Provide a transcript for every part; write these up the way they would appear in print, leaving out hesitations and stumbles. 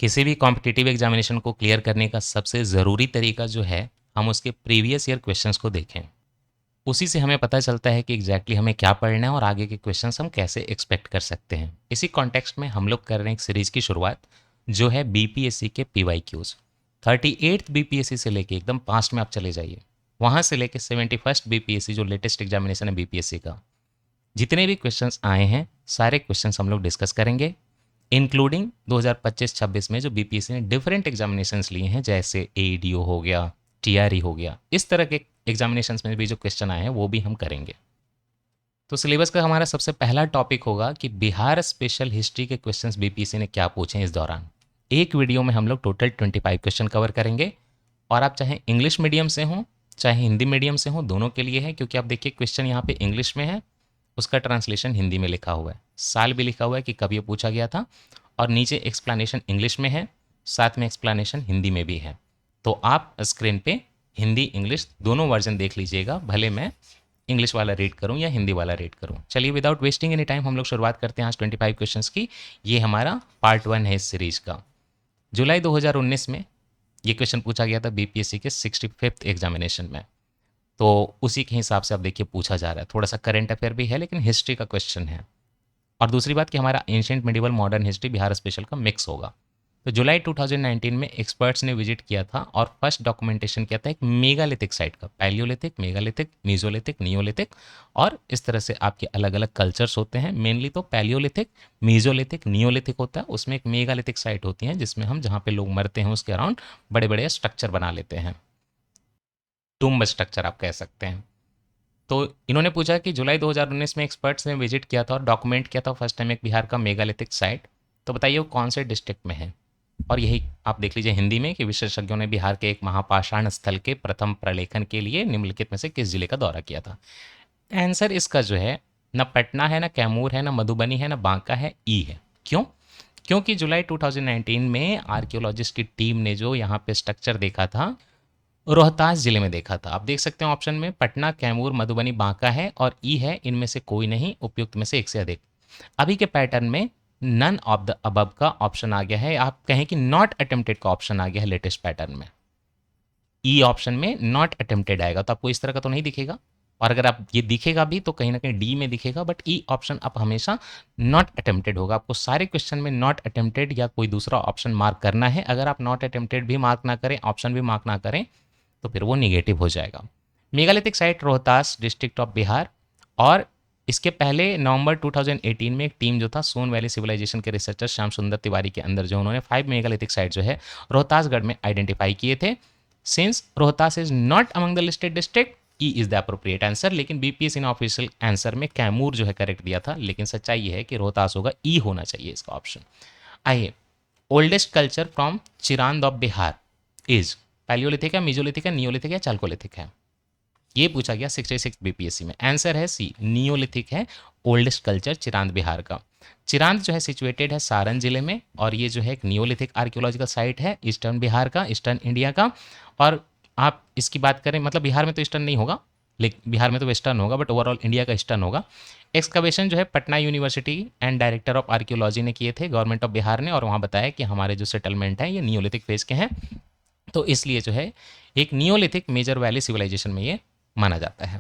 किसी भी competitive examination को क्लियर करने का सबसे ज़रूरी तरीका जो है, हम उसके प्रीवियस ईयर क्वेश्चंस को देखें। उसी से हमें पता चलता है कि एग्जैक्टली हमें क्या पढ़ना है और आगे के क्वेश्चंस हम कैसे एक्सपेक्ट कर सकते हैं। इसी कॉन्टेक्स्ट में हम लोग कर रहे हैं एक सीरीज की शुरुआत, जो है बीपीएससी के पीवाईक्यूज। 38th बीपीएससी से लेके एकदम पास्ट में आप चले जाइए, वहाँ से लेके 71st बीपीएससी जो लेटेस्ट एग्जामिनेशन है बीपीएससी का, जितने भी क्वेश्चंस आए हैं सारे क्वेश्चंस हम लोग डिस्कस करेंगे, इंक्लूडिंग 2025-26 में जो बीपीएससी ने डिफरेंट एग्जामिनेशंस लिए हैं, जैसे एईडीओ हो गया, टीआरई हो गया, इस तरह के एग्जामिनेशंस में भी जो क्वेश्चन आए हैं वो भी हम करेंगे। तो सिलेबस का हमारा सबसे पहला टॉपिक होगा कि बिहार स्पेशल हिस्ट्री के क्वेश्चंस बीपीएससी ने क्या पूछे हैं इस दौरान। एक वीडियो में हम लोग टोटल 25 क्वेश्चन कवर करेंगे, और आप चाहे इंग्लिश मीडियम से हों चाहे हिंदी मीडियम से हों, दोनों के लिए है, क्योंकि आप देखिए क्वेश्चन यहाँ पे इंग्लिश में है, उसका ट्रांसलेशन हिंदी में लिखा हुआ है, साल भी लिखा हुआ है कि कब ये पूछा गया था, और नीचे एक्सप्लेनेशन इंग्लिश में है, साथ में एक्सप्लेनेशन हिंदी में भी है। तो आप स्क्रीन पे हिंदी इंग्लिश दोनों वर्जन देख लीजिएगा, भले मैं इंग्लिश वाला रीड करूं या हिंदी वाला रीड करूं। चलिए विदाउट वेस्टिंग एनी टाइम हम लोग शुरुआत करते हैं आज 25 क्वेश्चंस की। ये हमारा पार्ट 1 है इस सीरीज का। जुलाई 2019 में ये क्वेश्चन पूछा गया था बीपीएससी के 65th एग्जामिनेशन में, तो उसी के हिसाब से आप देखिए पूछा जा रहा है। थोड़ा सा करंट अफेयर भी है लेकिन हिस्ट्री का क्वेश्चन है। और दूसरी बात कि हमारा ancient medieval modern history Bihar special का मिक्स होगा। तो जुलाई 2019 में एक्सपर्ट्स ने विजिट किया था और फर्स्ट डॉक्यूमेंटेशन किया था एक मेगालिथिक साइट का, पैलियोलिथिक, मेगालिथिक, मीजोलिथिक, नियोलिथिक, और इस तरह से आपके अलग अलग कल्चर्स होते हैं। मेनली तो पैलियोलिथिक, मीजोलिथिक, नियोलिथिक होता है, उसमें एक मेगालिथिक साइट होती है जिसमें हम जहाँ पे लोग मरते हैं उसके अराउंड बड़े बड़े स्ट्रक्चर बना लेते हैं, टुम्ब स्ट्रक्चर आप कह सकते हैं। तो इन्होंने पूछा कि जुलाई 2019 में एक्सपर्ट्स ने विजिट किया था और डॉक्यूमेंट किया था फर्स्ट टाइम एक बिहार का मेगालिथिक साइट, तो बताइए वो कौन से डिस्ट्रिक्ट में है। और यही आप देख लीजिए हिंदी में कि विशेषज्ञों ने बिहार के एक महापाषाण स्थल के प्रथम प्रलेखन के लिए निम्नलिखित में से किस जिले का दौरा किया था। आंसर इसका जो है न पटना है, न कैमूर है, न मधुबनी है, न बांका है, ई है। क्यों? क्योंकि जुलाई 2019 में आर्कियोलॉजिस्ट की टीम ने जो यहाँ पे स्ट्रक्चर देखा था रोहतास जिले में देखा था। आप देख सकते हैं ऑप्शन में पटना, कैमूर, मधुबनी, बांका है और ई है, इनमें से कोई नहीं, उपयुक्त में से एक से अधिक। अभी के पैटर्न में नन ऑफ द अबव का ऑप्शन आ गया है, आप कहें कि नॉट अटेम्प्टेड का ऑप्शन आ गया है लेटेस्ट पैटर्न में। ई ऑप्शन में नॉट अटेम्प्टेड आएगा तो आपको इस तरह का तो नहीं दिखेगा, और अगर आप ये दिखेगा भी तो कहीं ना कहीं डी में दिखेगा, बट ई ऑप्शन आप हमेशा नॉट अटेम्प्टेड होगा। आपको सारे क्वेश्चन में नॉट अटेम्प्टेड या कोई दूसरा ऑप्शन मार्क करना है। अगर आप नॉट अटेम्प्टेड भी मार्क ना करें, ऑप्शन भी मार्क ना करें, तो फिर वो निगेटिव हो जाएगा। Megalithic site Rohtas district of Bihar. और इसके पहले नवंबर 2018 में एक टीम जो था सोन वैली सिविलाइजेशन के रिसर्चर श्याम सुंदर तिवारी के अंदर जो उन्होंने 5 मेगालिथिक साइट जो है रोहतासगढ़ में आइडेंटिफाई किए थे। Since Rohtas is not among the listed district, E is the appropriate answer. लेकिन बीपीएससी ने ऑफिशियल आंसर में कैमूर जो है करेक्ट दिया था, लेकिन सच्चाई ये है कि रोहतास होगा, ई होना चाहिए इसका ऑप्शन। आइए, oldest culture from Chirand of Bihar is palaeolithic है, मीजोलिथिक है, नियोलिथिक है, चाल्कोलिथिक है। ये पूछा गया 66 बीपीएससी में। आंसर है सी, नियोलिथिक है ओल्डेस्ट कल्चर चिरांद बिहार का। चिरांद जो है सिचुएटेड है सारण जिले में, और ये जो है एक नियोलिथिक आर्कियोलॉजिकल साइट है ईस्टर्न बिहार का, ईस्टर्न इंडिया का। और आप इसकी बात करें, मतलब बिहार में तो ईस्टर्न नहीं होगा, लेकिन बिहार में तो वेस्टर्न होगा, बट ओवरऑल इंडिया का ईस्टर्न होगा। एक्सकवेशन जो है Patna university and director of archaeology ने किए थे, गवर्नमेंट ऑफ बिहार ने, और वहाँ बताया कि हमारे जो सेटलमेंट है ये नियोलिथिक फेज के हैं, तो इसलिए जो है एक नियोलिथिक मेजर वैली सिविलाइजेशन में ये माना जाता है।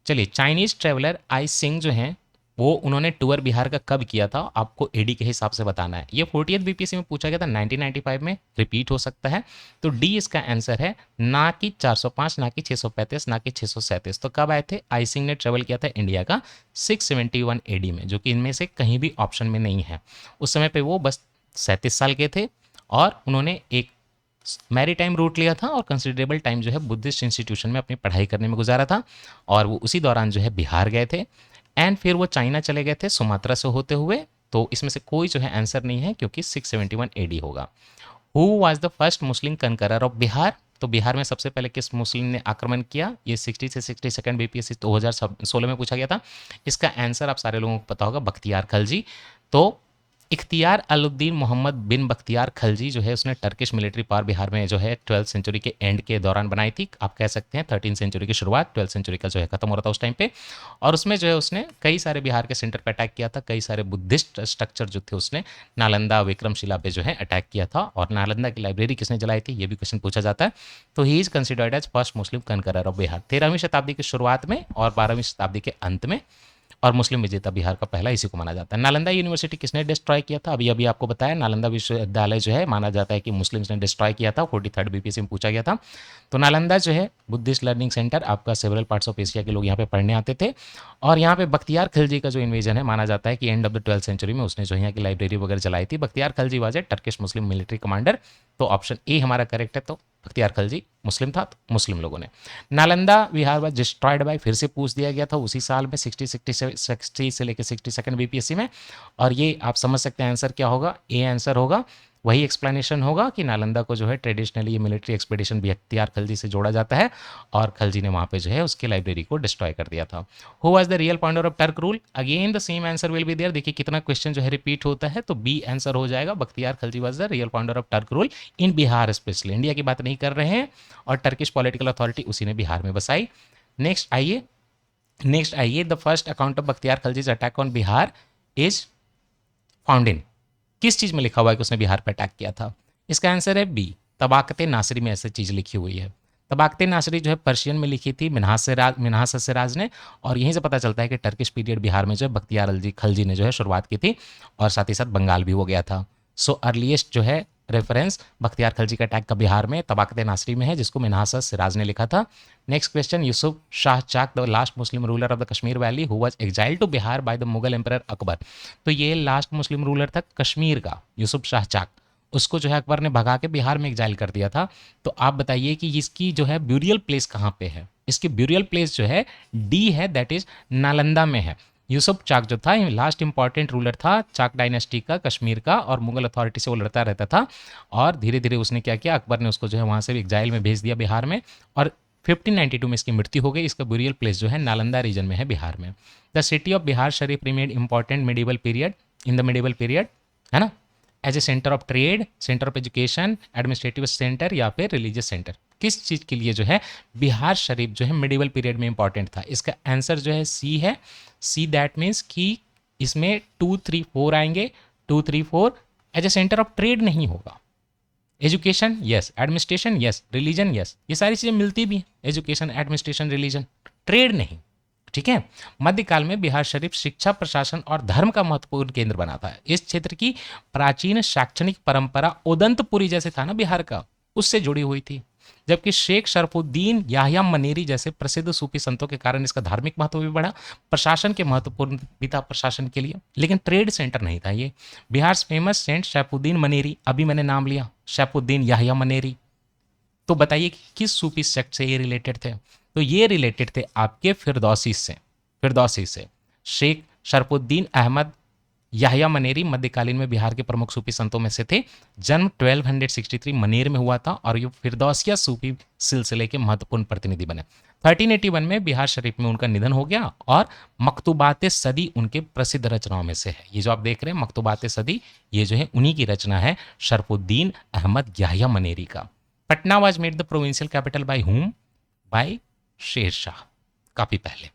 चलिए, चाइनीज ट्रेवलर आई सिंह जो हैं वो उन्होंने टूर बिहार का कब किया था, आपको एडी के हिसाब से बताना है। ये 40th बीपीएससी में पूछा गया था, 1995 में रिपीट हो सकता है, तो डी इसका आंसर है, ना कि 405, ना कि 635, ना कि 637। तो कब आए थे? आई सिंह ने ट्रेवल किया था इंडिया का 671 एडी में, जो कि इनमें से कहीं भी ऑप्शन में नहीं है। उस समय पे वो बस 37 साल के थे, और उन्होंने एक मैरी टाइम रूट लिया था और कंसिडरेबल टाइम जो है बुद्धिस्ट इंस्टीट्यूशन में अपनी पढ़ाई करने में गुजारा था, और वो उसी दौरान जो है बिहार गए थे, एंड फिर वो चाइना चले गए थे सुमात्रा से होते हुए। तो इसमें से कोई जो है आंसर नहीं है, क्योंकि 671 एडी होगा। Who was the first Muslim conqueror of Bihar? तो बिहार में सबसे पहले किस मुस्लिम ने आक्रमण किया? ये 60 से 62 बीपीएससी 2016 में पूछा गया था। इसका आंसर आप सारे लोगों को पता होगा, बख्तियार खलजी। तो इख्तियार अलुद्दीन मोहम्मद बिन बख्तियार खलजी जो है उसने टर्किश मिलिट्री पावर बिहार में जो है 12th सेंचुरी के एंड के दौरान बनाई थी। आप कह सकते हैं 13th सेंचुरी की शुरुआत, 12th सेंचुरी का जो है खत्म हो रहा था उस टाइम पे। और उसमें जो है उसने कई सारे बिहार के सेंटर पे अटैक किया था, कई सारे बुद्धिस्ट स्ट्रक्चर जो थे उसने नालंदा विक्रमशिला पे जो है अटैक किया था। और नालंदा की लाइब्रेरी किसने जलाई थी ये भी क्वेश्चन पूछा जाता है। तो he is considered as first Muslim conqueror of Bihar, 13वीं शताब्दी की शुरुआत में और 12वीं शताब्दी के अंत में। और मुस्लिम विजेता बिहार का पहला इसी को माना जाता है। नालंदा यूनिवर्सिटी किसने डिस्ट्रॉय किया था, अभी अभी आपको बताया। नालंदा विश्वविद्यालय जो है माना जाता है कि मुस्लिम्स ने डिस्ट्रॉय किया था, 43rd बीपीएससी में पूछा गया था। तो नालंदा जो है बुद्धिस्ट लर्निंग सेंटर, आपका सेवरल पार्ट्स ऑफ एशिया के लोग यहाँ पे पढ़ने आते थे। और यहाँ पे बख्तियार खिलजी का जो इन्वेजन है माना जाता है कि end of the 12th century में उसने जो यहाँ की लाइब्रेरी वगैरह चलाई थी। Bakhtiyar Khilji was a Turkish Muslim military commander. तो ऑप्शन ए हमारा करेक्ट है। तो बख्तियार खिलजी मुस्लिम था, तो मुस्लिम लोगों ने। नालंदा विहार वाज डिस्ट्रॉयड बाय, फिर से पूछ दिया गया था उसी साल में 60 से लेकर 62nd बीपीएससी में। और ये आप समझ सकते हैं आंसर क्या होगा, ए आंसर होगा। वही एक्सप्लेनेशन होगा कि नालंदा को जो है ट्रेडिशनली ये मिलिट्री एक्सपीडिशन बख्तियार खिलजी से जोड़ा जाता है और खिलजी ने वहाँ पे जो है उसकी लाइब्रेरी को डिस्ट्रॉय कर दिया था। Who was the real founder of Turk rule, again the same answer will be there. देखिए कितना क्वेश्चन जो है रिपीट होता है, तो बी आंसर हो जाएगा। Bakhtiyar Khilji was the real founder of Turk rule in Bihar, specially India की बात नहीं कर रहे हैं। और टर्किश पॉलिटिकल अथॉरिटी उसी ने बिहार में बसाई। नेक्स्ट आइए the first account of Bakhtiyar Khilji's attack on Bihar is found in, किस चीज़ में लिखा हुआ है कि उसने बिहार पर अटैक किया था। इसका आंसर है बी, तबाकत नासरी में ऐसी चीज़ लिखी हुई है। तबाकत नासरी जो है पर्शियन में लिखी थी मिन्हास सिराज ने। और यहीं से पता चलता है कि टर्किश पीरियड बिहार में जो है बख्तियार खिलजी ने जो है शुरुआत की थी और साथ ही साथ बंगाल भी हो गया था। सो अर्लीस्ट जो है रेफरेंस बख्तियार खिलजी का अटैक का बिहार में तबाकत नासरी में है, जिसको मिन्हास सिराज ने लिखा था। Next question, Yusuf Shah Chak the last Muslim ruler of the Kashmir valley who was exiled to Bihar by the Mughal emperor Akbar. तो ये लास्ट मुस्लिम रूलर था कश्मीर का, यूसुफ शाह चाक। उसको जो है अकबर ने भगा के बिहार में एग्जाइल कर दिया था। तो आप बताइए कि इसकी जो है ब्यूरियल प्लेस कहाँ पे है। इसकी ब्यूरियल प्लेस जो है डी है, दैट इज नालंदा में है। यूसुफ चाक जो था लास्ट इंपॉर्टेंट रूलर था चाक डायनेस्टी का, कश्मीर का, और मुगल अथॉरिटी से वो लड़ता रहता था। और धीरे धीरे उसने क्या किया, अकबर ने उसको जो है वहाँ से एग्जाइल में भेज दिया बिहार में। और 1592 में इसकी मृत्यु हो गई। इसका ब्यूरियल प्लेस जो है नालंदा रीजन में है बिहार में। The city of Bihar Sharif remade important medieval period, in the medieval period, है ना, as a centre of trade, centre of education, administrative centre या फिर रिलीजियस सेंटर। किस चीज़ के लिए जो है बिहार शरीफ जो है मिडिवल पीरियड में इंपॉर्टेंट था। इसका आंसर जो है सी है। सी दैट मीन्स कि इसमें 2, 3, 4 आएंगे। 2, 3, 4 as a centre of trade नहीं होगा। Education yes, administration yes, religion yes, ये सारी चीज़ें मिलती भी हैं। एजुकेशन, एडमिनिस्ट्रेशन, रिलीजन, ट्रेड नहीं। ठीक है। मध्यकाल में बिहार शरीफ शिक्षा, प्रशासन और धर्म का महत्वपूर्ण केंद्र बना था। इस क्षेत्र की प्राचीन शैक्षणिक परंपरा उदंतपुरी जैसे था ना बिहार का, उससे जुड़ी हुई थी। जबकि शेख शरफुद्दीन याह्या मनेरी जैसे प्रसिद्ध सूफी संतों के कारण इसका धार्मिक महत्व भी बढ़ा, प्रशासन के महत्वपूर्ण भी था प्रशासन के लिए, लेकिन ट्रेड सेंटर नहीं था ये। बिहार फेमस सेंट शैफुद्दीन मनेरी, अभी मैंने नाम लिया शैफुद्दीन याह्या मनेरी। तो बताइए कि किस सूफी सेक्ट से ये रिलेटेड थे। तो ये रिलेटेड थे आपके फिरदौसी से। शेख शरफुद्दीन अहमद याह्या मनेरी मध्यकालीन में बिहार के प्रमुख सूफी संतों में से थे। जन्म 1263 मनेर में हुआ था और ये फिरदौसिया सूफी सिलसिले के महत्वपूर्ण प्रतिनिधि बने। 1381 में बिहार शरीफ में उनका निधन हो गया और मकतूबात सदी उनके प्रसिद्ध रचनाओं में से है। ये जो आप देख रहे हैं मकतूबात सदी, ये जो है उन्हीं की रचना है शरफुद्दीन अहमद याह्या मनेरी का। Patna was made the provincial capital by him, by Sher Shah, काफी पहले।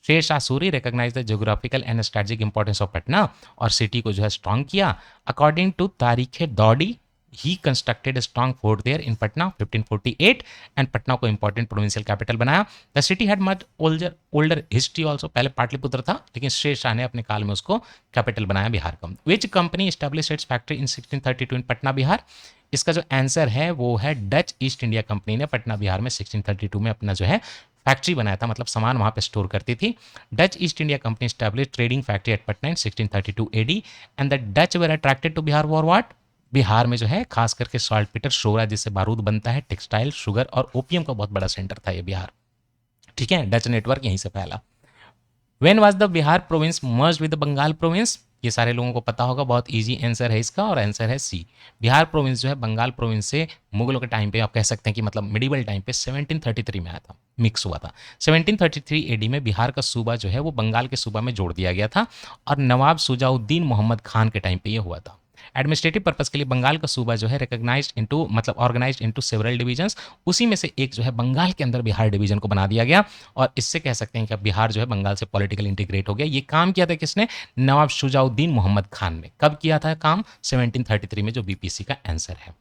Sher Shah Suri recognise the geographical and strategic importance of Patna और सिटी को जो है स्ट्रॉन्ग किया। According to Tarikh Daudi he constructed a strong fort there in Patna 1548 and Patna को इंपॉर्टेंट प्रोविंशियल कैपिटल बनाया। The city had much older history also, पहले पाटलिपुत्र था लेकिन शेर शाह ने अपने काल में उसको कैपिटल बनाया बिहार का। Which company established it's factory in 1632 इन पटना बिहार। इसका जो आंसर है वो है डच ईस्ट इंडिया कंपनी ने पटना बिहार में 1632 में अपना जो है फैक्ट्री बनाया था, मतलब सामान वहां पे स्टोर करती थी। Dutch East India company established trading factory at Patna in 1632 AD and the Dutch were attracted to Bihar for what. Bihar में जो है खास करके सॉल्टपीटर, शोरा जिससे बारूद बनता है, टेक्सटाइल, शुगर और ओपियम का बहुत बड़ा सेंटर था ये बिहार। ठीक है, डच नेटवर्क यहीं से फैला। When was the Bihar province merged with the Bengal province. ये सारे लोगों को पता होगा, बहुत इजी आंसर है इसका, और आंसर है सी। बिहार प्रोविंस जो है बंगाल प्रोविंस से मुगलों के टाइम पे, आप कह सकते हैं कि मतलब मिडिवल टाइम पे 1733 में आया था, मिक्स हुआ था। 1733 एडी में बिहार का सूबा जो है वो बंगाल के सूबा में जोड़ दिया गया था, और नवाब शुजाउद्दीन मोहम्मद खान के टाइम पे ये हुआ था। एडमिनिस्ट्रेटिव पर्पस के लिए बंगाल का सूबा जो है रिकॉग्नाइज्ड इनटू मतलब ऑर्गेनाइज्ड इनटू सेवरल डिवीजन्स, उसी में से एक जो है बंगाल के अंदर बिहार डिवीजन को बना दिया गया, और इससे कह सकते हैं कि अब बिहार जो है बंगाल से पॉलिटिकल इंटीग्रेट हो गया। ये काम किया था किसने? नवाब शुजाउद्दीन मोहम्मद खान ने। कब किया था काम? 1733 में, जो बीपीसी का आंसर है।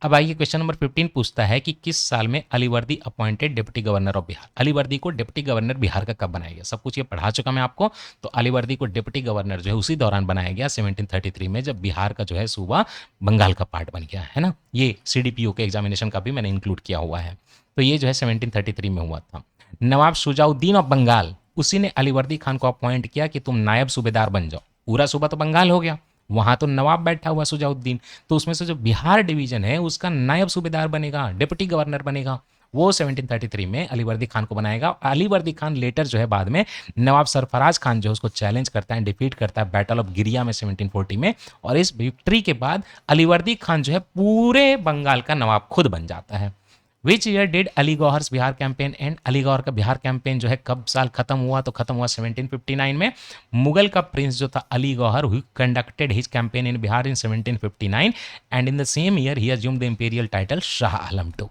अब आइए क्वेश्चन नंबर 15 पूछता है कि किस साल में Alivardi appointed deputy governor of Bihar. Alivardi को डिप्टी गवर्नर बिहार का कब बनाया गया? सब कुछ ये पढ़ा चुका मैं आपको। तो अलीवर्दी को डिप्टी गवर्नर जो है उसी दौरान बनाया गया 1733 में, जब बिहार का जो है सूबा बंगाल का पार्ट बन गया है ना। ये सीडीपीओ के एग्जामिनेशन का भी मैंने इंक्लूड किया हुआ है। तो ये जो है 1733 में हुआ था। नवाब शुजाउद्दीन ऑफ बंगाल, उसी ने अलीवर्दी खान को अपॉइंट किया कि तुम नायब सूबेदार बन जाओ। पूरा सूबा तो बंगाल हो गया, वहां तो नवाब बैठा हुआ सुजाउद्दीन, तो उसमें से जो बिहार डिवीजन है उसका नायब सूबेदार बनेगा, डिप्टी गवर्नर बनेगा, वो 1733 में अलीवर्दी खान को बनाएगा। अलीवर्दी खान लेटर जो है बाद में नवाब सरफराज खान जो है उसको चैलेंज करता है, डिफीट करता है बैटल ऑफ गिरिया में 1740 में, और इस विक्ट्री के बाद अलीवर्दी खान जो है पूरे बंगाल का नवाब खुद बन जाता है। Which year did Ali Gauhar's Bihar campaign end? Ali Gauhar का बिहार कैंपेन जो है कब साल खत्म हुआ? तो खत्म हुआ 1759 में। मुगल का प्रिंस जो था Ali Gauhar, who conducted his campaign in Bihar in 1759, and in the same year he assumed the imperial title Shah Alam two.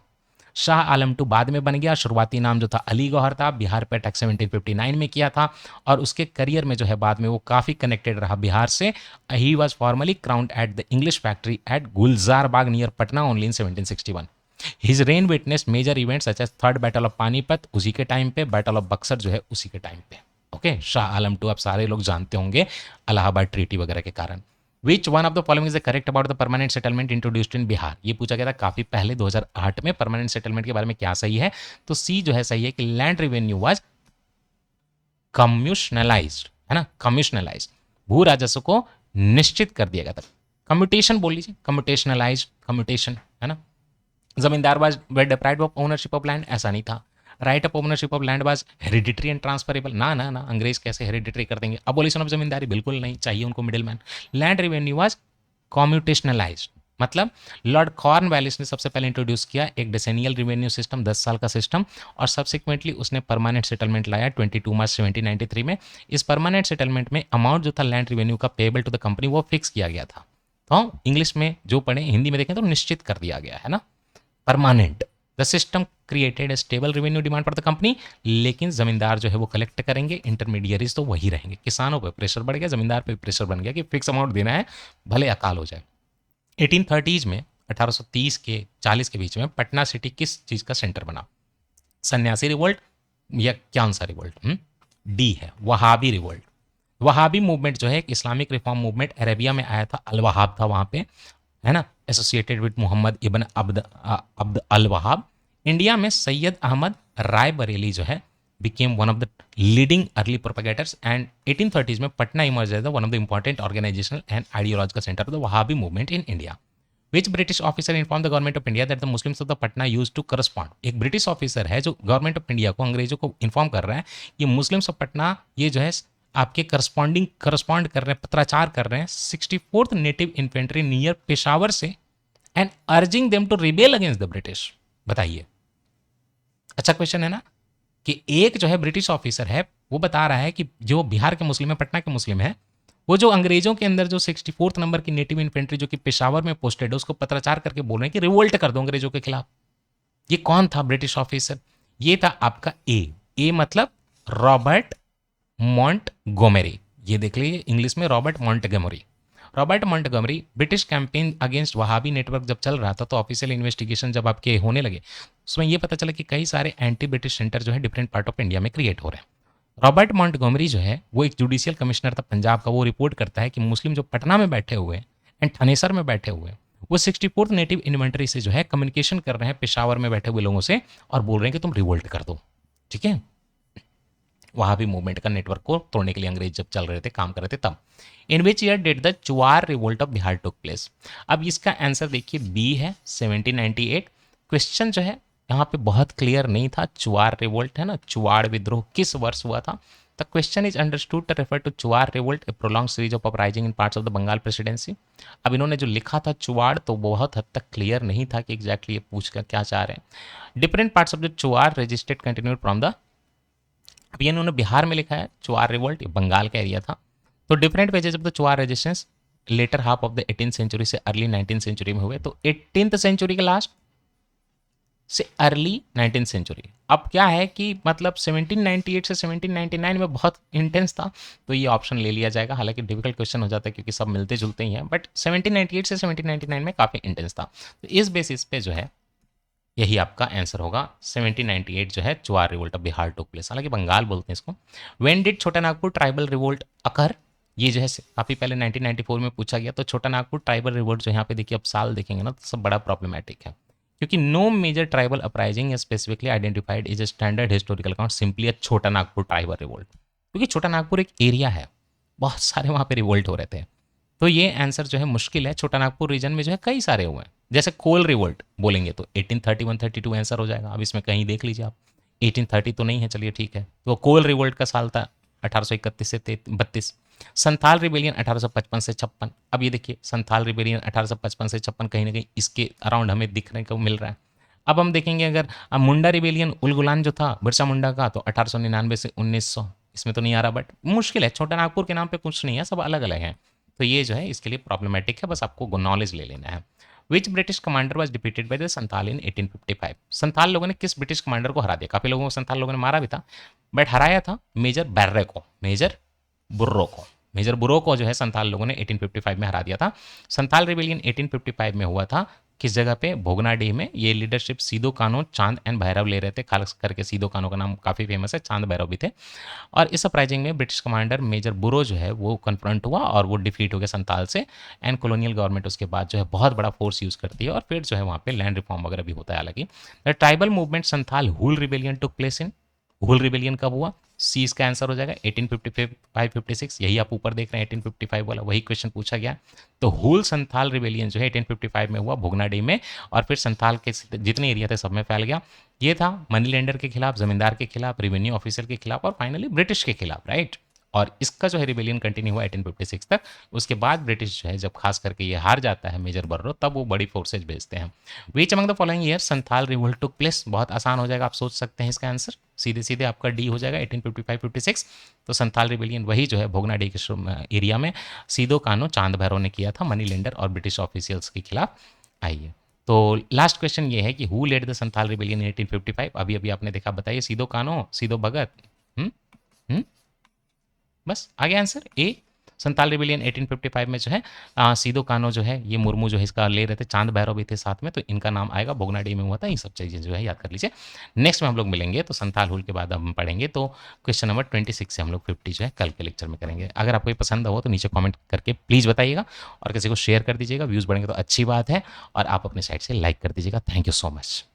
Shah Alam two बाद में बन गया, शुरुआती नाम जो था अली गौहर था, बिहार पे अटैक 1759 में किया था, और उसके करियर में जो है बाद में वो काफ़ी कनेक्टेड रहा बिहार से। He was formally crowned at the English factory at Gulzar Bagh near Patna only in 1761। His reign witness major events such as third battle of Panipat उसी के टाइम पे, बैटल ऑफ बक्सर जो है उसी के टाइम पे। ओके, शाह आलम टू आप सारे लोग जानते होंगे इलाहाबाद ट्रीटी वगैरह के कारण। Which one of the following is the correct about the permanent settlement introduced in Bihar? ये पूछा गया था काफी पहले 2008 में, परमानेंट सेटलमेंट के बारे में क्या सही है? तो सी जो है सही है कि लैंड रेवेन्यू वाज कम्यूशनलाइज्ड, है ना, कम्यूशनलाइज्ड, भू राजस्व को निश्चित कर दिया गया था। कम्यूटेशन बोल लीजिए, कम्यूटेशनलाइज्ड, कम्यूटेशन, है ना। जमींदार was way deprived of ownership of land, ऐसा नहीं था। Right of ownership of land was hereditary and transferable, ना ना ना, अंग्रेज कैसे हेरिडिटरी कर देंगे। अबोलिशन ऑफ जमींदारी, बिल्कुल नहीं, चाहिए उनको middle man. Land revenue was commutationalised, मतलब लॉर्ड कॉर्नवालिस ने सबसे पहले इंट्रोड्यूस किया एक डेसेनियल रेवेन्यू सिस्टम, 10 साल का सिस्टम, और सब्सिक्वेंटली उसने परमानेंट सेटलमेंट लाया 22 मार्च 1793 में। इस परमानेंट सेटलमेंट में अमाउंट जो था लैंड रेवेन्यू का पेबल टू द कंपनी वो फिक्स किया गया था। तो इंग्लिश में जो पढ़े, हिंदी में देखें तो निश्चित कर दिया गया है ना, permanent. The system created stable revenue demand for the company, लेकिन जमींदार जो है वो कलेक्ट करेंगे, इंटरमीडियरीज तो वही रहेंगे। किसानों पर प्रेशर बढ़ गया, जमींदार पे प्रेशर बन गया कि फिक्स अमाउंट देना है भले अकाल हो जाए। 1830 में, 1830 के 40 के बीच में पटना सिटी किस चीज का सेंटर बना? सन्यासी रिवोल्ट या कौन सा रिवोल्ट? डी है, वहाबी रिवोल्ट। वहाबी मूवमेंट जो है एक इस्लामिक रिफॉर्म मूवमेंट, अरेबिया में आया था, अल वहाब था वहां पे, है ना, associated with Muhammad ibn Abd al Wahhab. India में सैयद अहमद राय बरेली जो है became one of the leading early propagators, and 1830s में Patna emerged as one of the important organizational and ideological center of the Wahhabi movement in India. Which British officer informed the government of India that the Muslims of the Patna used to correspond? एक British officer है जो government of India को, अंग्रेजों को inform कर रहा है कि मुस्लिम्स ऑफ पटना ये जो है आपके करस्पॉन्ड कर रहे हैं, पत्राचार कर रहे हैं 64th native infantry near Peshawar से, and urging them to rebel against the British. बताइए, अच्छा क्वेश्चन है ना, कि एक जो है ब्रिटिश ऑफिसर है वो बता रहा है कि जो बिहार के मुस्लिम है, पटना के मुस्लिम है, वो जो अंग्रेजों के अंदर जो 64th नंबर की नेटिव इन्फेंट्री जो कि पेशावर में पोस्टेड है उसको पत्राचार करके बोल रहे हैं कि रिवोल्ट कर दो अंग्रेजों के खिलाफ। ये कौन था ब्रिटिश ऑफिसर? ये था आपका ए मतलब रॉबर्ट मॉन्टगोमेरी। ये देख लीजिए इंग्लिश में Robert Montgomery. Robert Montgomery, British campaign against Wahhabi network जब चल रहा था तो ऑफिशियल इन्वेस्टिगेशन जब आपके होने लगे उसमें ये पता चला कि कई सारे एंटी ब्रिटिश सेंटर जो है डिफरेंट पार्ट ऑफ इंडिया में क्रिएट हो रहे हैं। रॉबर्ट मॉन्टगोमरी जो है वो एक जुडिशियल कमिश्नर था पंजाब का, वो रिपोर्ट करता है कि मुस्लिम जो पटना में बैठे हुए हैं एंड थनेसर में बैठे हुए हैं वो 64th नेटिव इन्वेंटरी से जो है कम्युनिकेशन कर रहे हैं पेशावर में बैठे हुए लोगों से और बोल रहे हैं कि तुम रिवोल्ट कर दो। ठीक है, वहां भी मूवमेंट का नेटवर्क को तोड़ने के लिए अंग्रेज जब चल रहे थे, काम कर रहे थे तब। In which year did the Chuar revolt of Bihar took place? अब इसका आंसर देखिए बी है 1798। क्वेश्चन जो है यहाँ पे बहुत क्लियर नहीं था, चुआर रिवोल्ट है ना, चुआड़ विद्रोह किस वर्ष हुआ था? The question is understood to refer to Chuar revolt, a prolong series of uprising in parts of the Bengal presidency. अब इन्होंने जो लिखा था चुआड़, तो बहुत हद तक क्लियर नहीं था कि एग्जैक्टली ये पूछ कर क्या चाह रहे हैं। Different parts of the Chuar registered continued from the, अब ये इन्होंने बिहार में लिखा है, चुआर रिवोल्ट बंगाल का एरिया था। तो different pages of the Chuar resistance later half of the 18th century से अर्ली 19th सेंचुरी में हुए। तो 18th सेंचुरी के लास्ट से अर्ली 19th सेंचुरी। अब क्या है कि मतलब 1798 से 1799 में बहुत इंटेंस था, तो ये ऑप्शन ले लिया जाएगा। हालांकि डिफिकल्ट क्वेश्चन हो जाता है क्योंकि सब मिलते जुलते ही हैं, बट 1798 से 1799 में काफ़ी इंटेंस था। तो इस बेसिस पे जो है यही आपका आंसर होगा। 1798 जो है Chuar revolt of Bihar took place, हालांकि बंगाल बोलते हैं इसको। व्हेन डिड छोटा नागपुर ट्राइबल रिवोल्ट अकर, ये जो है काफ़ी पहले 1994 में पूछा गया। तो छोटा नागपुर ट्राइबल रिवोल्ट जो यहाँ पे देखिए, अब साल देखेंगे ना तो सब बड़ा प्रॉब्लमेटिक है, क्योंकि no major tribal uprising specifically identified is a standard historical account simply a Chota Nagpur tribal revolt, क्योंकि छोटा नागपुर एक एरिया है, बहुत सारे वहाँ पे रिवोल्ट हो रहे थे। तो ये आंसर जो है मुश्किल है। छोटा नागपुर रीजन में जो है कई सारे हुए हैं, जैसे कोल रिवोल्ट बोलेंगे तो 1831-32 आंसर हो जाएगा। अब इसमें कहीं देख लीजिए आप, 1830 तो नहीं है, चलिए ठीक है। तो कोल रिवोल्ट का साल था 1831 से 32। संथाल रिबेलियन 1855 से 56। अब ये देखिए संथाल रिबेलियन 1855 से 56 कहीं ना कहीं इसके अराउंड हमें दिखने को मिल रहा है। अब हम देखेंगे अगर मुंडा रिबेलियन उलगुलान जो था बिरसा मुंडा का, तो 1899 से 1900, इसमें तो नहीं आ रहा, बट मुश्किल है। छोटा नागपुर के नाम पे कुछ नहीं है, सब अलग अलग हैं। तो ये जो है इसके लिए प्रॉब्लमेटिक है, बस आपको नॉलेज ले लेना है। Which British commander was defeated by the Santhal in 1855। Santhal लोगों ने किस ब्रिटिश कमांडर को हरा दिया? काफी लोगों को संथाल लोगों ने मारा भी था, बट हराया था मेजर बैर्रे को, मेजर बुर्रो को। मेजर बुर्रो को जो है संथाल लोगों ने 1855 में हरा दिया था। संथाल रिबेलियन 1855 में हुआ था किस जगह पे? भोगनाडीह में। ये लीडरशिप सीदो कानो, चांद एंड भैरव ले रहे थे, खास करके सीदो कानो का नाम काफ़ी फेमस है, चांद भैरव भी थे। और इस अपराइजिंग में ब्रिटिश कमांडर मेजर बुरो जो है वो कन्फ्रंट हुआ और वो डिफीट हो गया संथाल से। एंड कॉलोनियल गवर्नमेंट उसके बाद जो है बहुत बड़ा फोर्स यूज़ करती है और फिर जो है वहाँ पे लैंड रिफॉर्म वगैरह भी होता है। हालांकि the tribal movement Santhal Hul rebellion took place in, Hul rebellion कब हुआ? सी इसका आंसर हो जाएगा 1855-56। यही आप ऊपर देख रहे हैं 1855 वाला, वही क्वेश्चन पूछा गया। तो हूल संथाल रिबेलियन जो है 1855 में हुआ भोगनाडीह में, और फिर संथाल के जितने एरिया थे सब में फैल गया। ये था मनी लेंडर के खिलाफ, जमींदार के खिलाफ, रेवेन्यू ऑफिसर के खिलाफ और फाइनली ब्रिटिश के खिलाफ, राइट। और इसका जो है रिबेलियन कंटिन्यू हुआ 1856 तक। उसके बाद ब्रिटिश जो है जब खास करके ये हार जाता है मेजर बर्रो, तब वो बड़ी फोर्सेज भेजते हैं। Which among the following year Santhal revolt took place? बहुत आसान हो जाएगा, आप सोच सकते हैं इसका आंसर, सीधे सीधे आपका डी हो जाएगा 1855-56। तो संथाल रिबेलियन वही जो है भोगनाडीह के एरिया में सीधो कानो चांद भैरव ने किया था, मनी लेंडर और ब्रिटिश ऑफिशियल्स के खिलाफ। आइए तो लास्ट क्वेश्चन ये है कि who led the Santhal rebellion in 1855? अभी अभी आपने देखा, बताइए। सीधो कानो, सीधो भगत? हम्म हम्म बस आ गया आंसर ए। संथाल रिबेलियन 1855 में जो है सीधो कानो जो है ये मुर्मू जो है इसका ले रहे थे, चांद भैरव भी थे साथ में, तो इनका नाम आएगा। भोगनाडीह में हुआ था। ये सब चीज़ें जो है याद कर लीजिए। नेक्स्ट में हम लोग मिलेंगे तो संथाल हुल के बाद हम पढ़ेंगे, तो क्वेश्चन नंबर 26 से हम लोग 50 जो है कल के लेक्चर में करेंगे। अगर आपको ये पसंद हो तो नीचे कॉमेंट करके प्लीज़ बताइएगा और किसी को शेयर कर दीजिएगा। व्यूज़ बढ़ेंगे तो अच्छी बात है, और आप अपने साइड से लाइक कर दीजिएगा। Thank you so much.